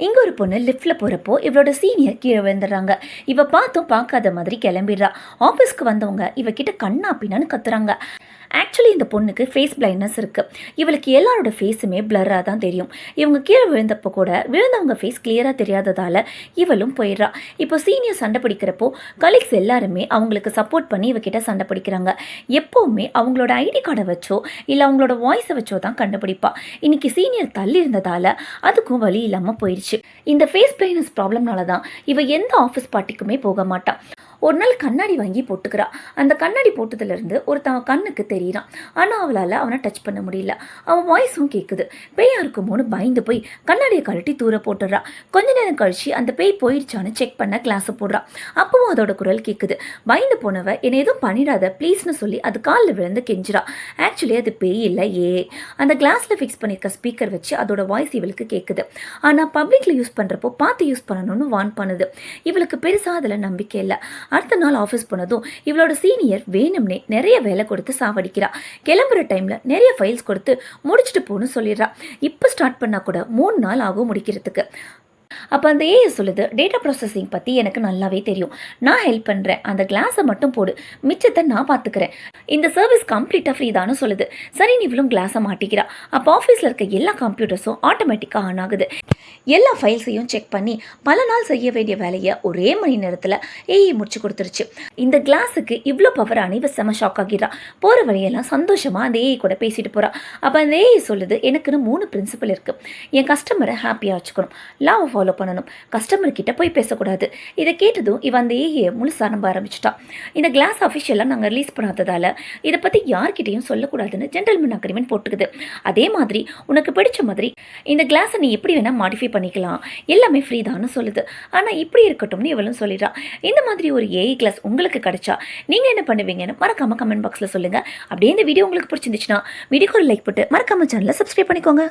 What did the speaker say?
இங்கே ஒரு பொண்ணு லிஃப்ட்டில் போகிறப்போ இவளோட சீனியர் கீழே விழுந்துடுறாங்க. இவ பார்த்தும் பார்க்காத மாதிரி கிளம்பிடுறா. ஆஃபீஸ்க்கு வந்தவங்க இவகிட்ட கண்ணா பின்னான்னு கத்துறாங்க. ஆக்சுவலி இந்த பொண்ணுக்கு ஃபேஸ் பிளைண்ட்னஸ் இருக்குது. இவளுக்கு எல்லாரோட ஃபேஸுமே பிளராக தான் தெரியும். இவங்க கீழே விழுந்தப்போ கூட விழுந்தவங்க ஃபேஸ் கிளியராக தெரியாததால் இவளும் போயிடுறா. இப்போ சீனியர் சண்டை பிடிக்கிறப்போ கலீக்ஸ் எல்லாருமே அவங்களுக்கு சப்போர்ட் பண்ணி இவகிட்ட சண்டை பிடிக்கிறாங்க. எப்போவுமே அவங்களோட ஐடி கார்டை வச்சோ இல்லை அவங்களோட வாய்ஸை வச்சோ தான் கண்டுபிடிப்பா. இன்னைக்கு சீனியர் தள்ளி இருந்ததால் அதுக்கும் வழி இல்லாமல் போயிடுச்சு. இந்த ஃபேஸ் பிளைண்ட்னஸ் ப்ராப்ளம்னால தான் இவ எந்த ஆஃபீஸ் பார்ட்டிக்குமே போக மாட்டான். ஒரு நாள் கண்ணாடி வாங்கி போட்டுக்கிறா. அந்த கண்ணாடி போட்டதுலேருந்து ஒருத்தவன் கண்ணுக்கு தெரியிறான். ஆனால் அவளால் அவனை டச் பண்ண முடியல. அவன் வாய்ஸும் கேட்குது. பேயா இருக்குமோன்னு பயந்து போய் கண்ணாடியை கழட்டி தூர போட்டுடுறா. கொஞ்ச நேரம் கழிச்சு அந்த பேய் போயிடுச்சான்னு செக் பண்ண கிளாஸை போடுறா. அப்பவும் அதோட குரல் கேட்குது. பயந்து போனவ என்னை எதுவும் பண்ணிடாத ப்ளீஸ்னு சொல்லி அது காலில் விழுந்து கெஞ்சிரா. ஆக்சுவலி அது பேய் இல்லை, அந்த கிளாஸில் ஃபிக்ஸ் பண்ணியிருக்க ஸ்பீக்கர் வச்சு அதோட வாய்ஸ் இவளுக்கு கேட்குது. ஆனால் பப்ளிக்கில் யூஸ் பண்ணுறப்போ பார்த்து யூஸ் பண்ணணும்னு வார்ன் பண்ணுது. இவளுக்கு பெருசாக அதில் நம்பிக்கை இல்லை. அடுத்த நாள் ஆஃபீஸ் போனதும் இவளோட சீனியர் வேணும்னே நிறைய வேலை கொடுத்து சாவடிக்கிறா. கிளம்புற டைமில் நிறைய ஃபைல்ஸ் கொடுத்து முடிச்சுட்டு போகணும்னு சொல்லிடுறா. இப்போ ஸ்டார்ட் பண்ணால் கூட 3 நாள் ஆகும் முடிக்கிறதுக்கு. அப்போ அந்த ஏஐ சொல்லுது, டேட்டா ப்ராசஸிங் பற்றி எனக்கு நல்லாவே தெரியும், நான் ஹெல்ப் பண்ணுறேன், அந்த கிளாஸை மட்டும் போடு, மிச்சத்தை நான் பார்த்துக்கிறேன், இந்த சர்வீஸ் கம்ப்ளீட்டாக ஃப்ரீ தானு சொல்லுது. சரி, நீ இவளும் கிளாஸை மாட்டிக்கிறா. அப்போ ஆஃபீஸில் இருக்க எல்லா கம்ப்யூட்டர்ஸும் ஆட்டோமேட்டிக்காக ஆன் ஆகுது. எல்லா ஃபைல்ஸையும் செக் பண்ணி பல நாள் செய்ய வேண்டிய வேலையை ஒரே மணி நேரத்தில் ஏஐ முடிச்சு கொடுத்துருச்சு. இந்த கிளாஸுக்கு இவ்வளோ பவர் அனைவ செம ஷாக் ஆகிறா. போகிற வழியெல்லாம் சந்தோஷமாக அந்த ஏஐ கூட பேசிட்டு போகிறா. அப்போ அந்த ஏஐ சொல்லுது, எனக்குன்னு 3 பிரின்சிபல் இருக்குது. என் கஸ்டமரை ஹாப்பியாக வச்சுக்கணும், லாவை ஃபாலோ பண்ணணும், கஸ்டமர்கிட்ட போய் பேசக்கூடாது. இதை கேட்டதும் இவன் அந்த ஏஐயை முழுசாக நம்ப ஆரம்பிச்சிட்டா. இந்த கிளாஸ் அஃபிஷியலாக நாங்கள் ரிலீஸ் பண்ணாததால் இதை பற்றி யார்கிட்டையும் சொல்லக்கூடாதுன்னு ஜென்டல்மேன் அக்ரிமெண்ட் போட்டுக்குது. அதே மாதிரி உனக்கு பிடிச்ச மாதிரி இந்த கிளாஸை நீ எப்படி வேணால் மாடிஃபை பண்ணிக்கலாம், எல்லாமே ஃப்ரீ தான்னு சொல்லுது. ஆனால் இப்படி இருக்கட்டும்னு இவளும் சொல்லிடுறா. இந்த மாதிரி ஒரு ஏஐ கிளாஸ் உங்களுக்கு கிடைச்சா நீங்கள் என்ன பண்ணுவீங்கன்னு மறக்காமல் கமெண்ட் பாக்ஸில் சொல்லுங்கள். அப்படியே இந்த வீடியோ உங்களுக்கு பிடிச்சிருந்துச்சுன்னா வீடியோக்கு ஒரு லைக் போட்டு மறக்காமல் சேனலை சப்ஸ்கிரைப் பண்ணிக்கோங்க.